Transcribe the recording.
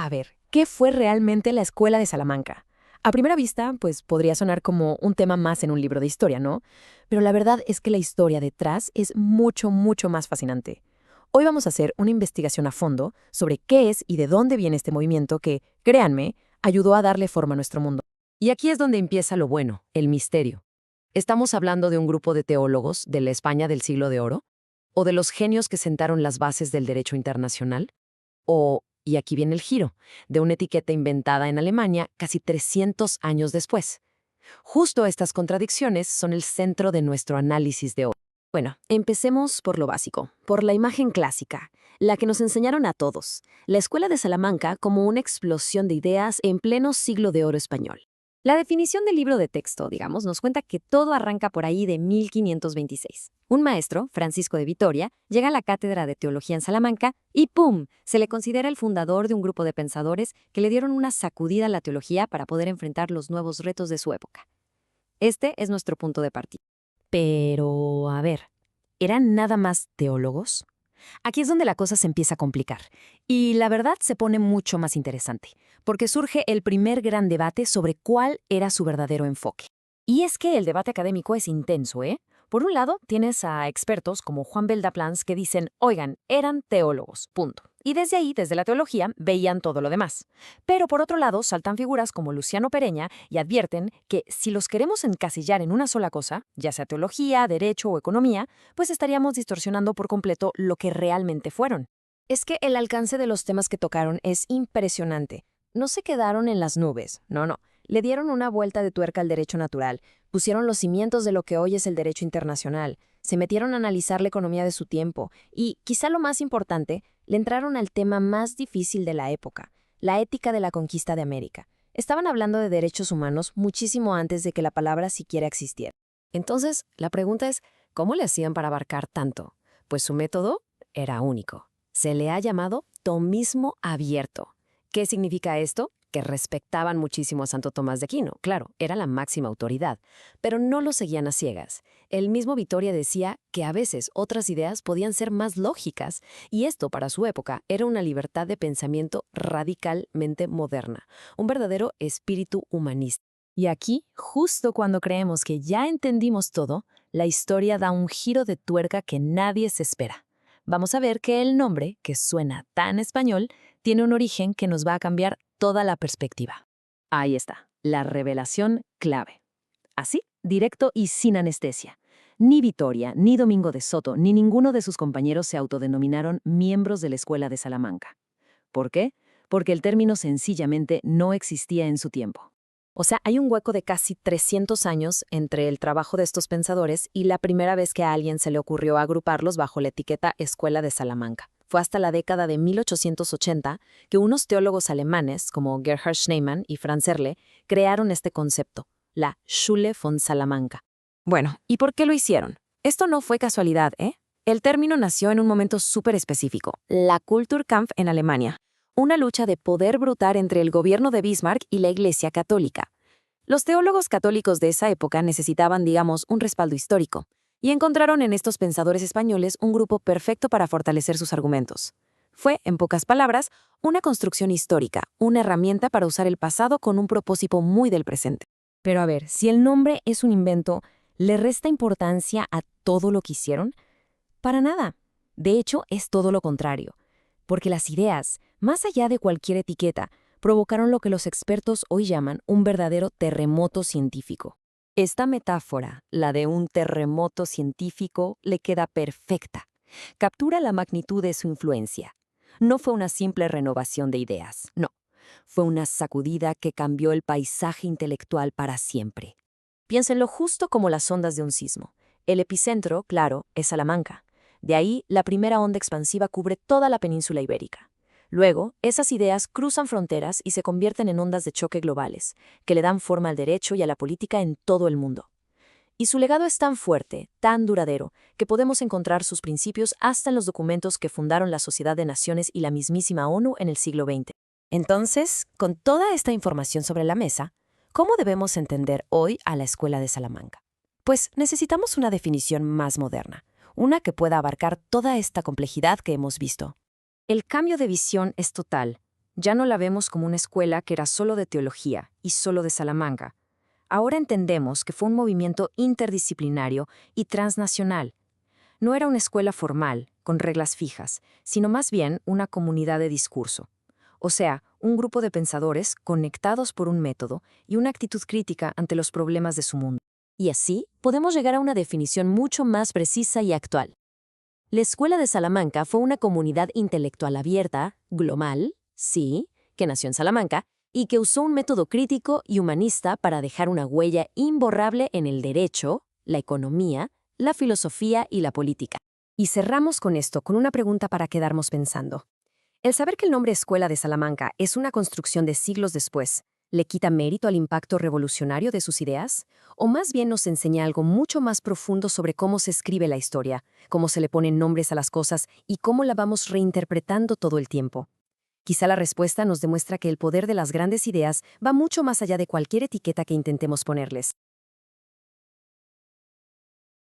A ver, ¿qué fue realmente la Escuela de Salamanca? A primera vista, pues podría sonar como un tema más en un libro de historia, ¿no? Pero la verdad es que la historia detrás es mucho, mucho más fascinante. Hoy vamos a hacer una investigación a fondo sobre qué es y de dónde viene este movimiento que, créanme, ayudó a darle forma a nuestro mundo. Y aquí es donde empieza lo bueno, el misterio. ¿Estamos hablando de un grupo de teólogos de la España del Siglo de Oro? ¿O de los genios que sentaron las bases del derecho internacional? ¿O, y aquí viene el giro, de una etiqueta inventada en Alemania casi 300 años después? Justo estas contradicciones son el centro de nuestro análisis de hoy. Bueno, empecemos por lo básico, por la imagen clásica, la que nos enseñaron a todos, la Escuela de Salamanca como una explosión de ideas en pleno siglo de oro español. La definición del libro de texto, digamos, nos cuenta que todo arranca por ahí de 1526. Un maestro, Francisco de Vitoria, llega a la cátedra de teología en Salamanca y ¡pum!, se le considera el fundador de un grupo de pensadores que le dieron una sacudida a la teología para poder enfrentar los nuevos retos de su época. Este es nuestro punto de partida. Pero, a ver, ¿eran nada más teólogos? Aquí es donde la cosa se empieza a complicar. Y la verdad se pone mucho más interesante, porque surge el primer gran debate sobre cuál era su verdadero enfoque. Y es que el debate académico es intenso, ¿eh? Por un lado, tienes a expertos como Juan Beldaplans que dicen, oigan, eran teólogos, punto. Y desde ahí, desde la teología, veían todo lo demás. Pero por otro lado, saltan figuras como Luciano Pereña y advierten que si los queremos encasillar en una sola cosa, ya sea teología, derecho o economía, pues estaríamos distorsionando por completo lo que realmente fueron. Es que el alcance de los temas que tocaron es impresionante. No se quedaron en las nubes, no. Le dieron una vuelta de tuerca al derecho natural, pusieron los cimientos de lo que hoy es el derecho internacional, se metieron a analizar la economía de su tiempo y, quizá lo más importante, le entraron al tema más difícil de la época, la ética de la conquista de América. Estaban hablando de derechos humanos muchísimo antes de que la palabra siquiera existiera. Entonces, la pregunta es, ¿cómo le hacían para abarcar tanto? Pues su método era único. Se le ha llamado tomismo abierto. ¿Qué significa esto? Que respetaban muchísimo a Santo Tomás de Aquino. Claro, era la máxima autoridad, pero no lo seguían a ciegas. El mismo Vitoria decía que a veces otras ideas podían ser más lógicas, y esto para su época era una libertad de pensamiento radicalmente moderna, un verdadero espíritu humanista. Y aquí, justo cuando creemos que ya entendimos todo, la historia da un giro de tuerca que nadie se espera. Vamos a ver que el nombre, que suena tan español, tiene un origen que nos va a cambiar toda la perspectiva. Ahí está, la revelación clave. Así, directo y sin anestesia. Ni Vitoria, ni Domingo de Soto, ni ninguno de sus compañeros se autodenominaron miembros de la Escuela de Salamanca. ¿Por qué? Porque el término sencillamente no existía en su tiempo. O sea, hay un hueco de casi 300 años entre el trabajo de estos pensadores y la primera vez que a alguien se le ocurrió agruparlos bajo la etiqueta Escuela de Salamanca. Fue hasta la década de 1880 que unos teólogos alemanes como Gerhard Schneimann y Franz Erle crearon este concepto, la Schule von Salamanca. Bueno, ¿y por qué lo hicieron? Esto no fue casualidad, ¿eh? El término nació en un momento súper específico, la Kulturkampf en Alemania, una lucha de poder brutal entre el gobierno de Bismarck y la Iglesia Católica. Los teólogos católicos de esa época necesitaban, digamos, un respaldo histórico, y encontraron en estos pensadores españoles un grupo perfecto para fortalecer sus argumentos. Fue, en pocas palabras, una construcción histórica, una herramienta para usar el pasado con un propósito muy del presente. Pero a ver, si el nombre es un invento, ¿le resta importancia a todo lo que hicieron? Para nada. De hecho, es todo lo contrario. Porque las ideas, más allá de cualquier etiqueta, provocaron lo que los expertos hoy llaman un verdadero terremoto científico. Esta metáfora, la de un terremoto científico, le queda perfecta. Captura la magnitud de su influencia. No fue una simple renovación de ideas, no. Fue una sacudida que cambió el paisaje intelectual para siempre. Piénsenlo justo como las ondas de un sismo. El epicentro, claro, es Salamanca. De ahí, la primera onda expansiva cubre toda la península ibérica. Luego, esas ideas cruzan fronteras y se convierten en ondas de choque globales, que le dan forma al derecho y a la política en todo el mundo. Y su legado es tan fuerte, tan duradero, que podemos encontrar sus principios hasta en los documentos que fundaron la Sociedad de Naciones y la mismísima ONU en el siglo XX. Entonces, con toda esta información sobre la mesa, ¿cómo debemos entender hoy a la Escuela de Salamanca? Pues necesitamos una definición más moderna, una que pueda abarcar toda esta complejidad que hemos visto. El cambio de visión es total. Ya no la vemos como una escuela que era solo de teología y solo de Salamanca. Ahora entendemos que fue un movimiento interdisciplinario y transnacional. No era una escuela formal, con reglas fijas, sino más bien una comunidad de discurso. O sea, un grupo de pensadores conectados por un método y una actitud crítica ante los problemas de su mundo. Y así podemos llegar a una definición mucho más precisa y actual. La Escuela de Salamanca fue una comunidad intelectual abierta, global, sí, que nació en Salamanca, y que usó un método crítico y humanista para dejar una huella imborrable en el derecho, la economía, la filosofía y la política. Y cerramos con esto, con una pregunta para quedarnos pensando. El saber que el nombre Escuela de Salamanca es una construcción de siglos después, ¿le quita mérito al impacto revolucionario de sus ideas? ¿O más bien nos enseña algo mucho más profundo sobre cómo se escribe la historia, cómo se le ponen nombres a las cosas y cómo la vamos reinterpretando todo el tiempo? Quizá la respuesta nos demuestra que el poder de las grandes ideas va mucho más allá de cualquier etiqueta que intentemos ponerles.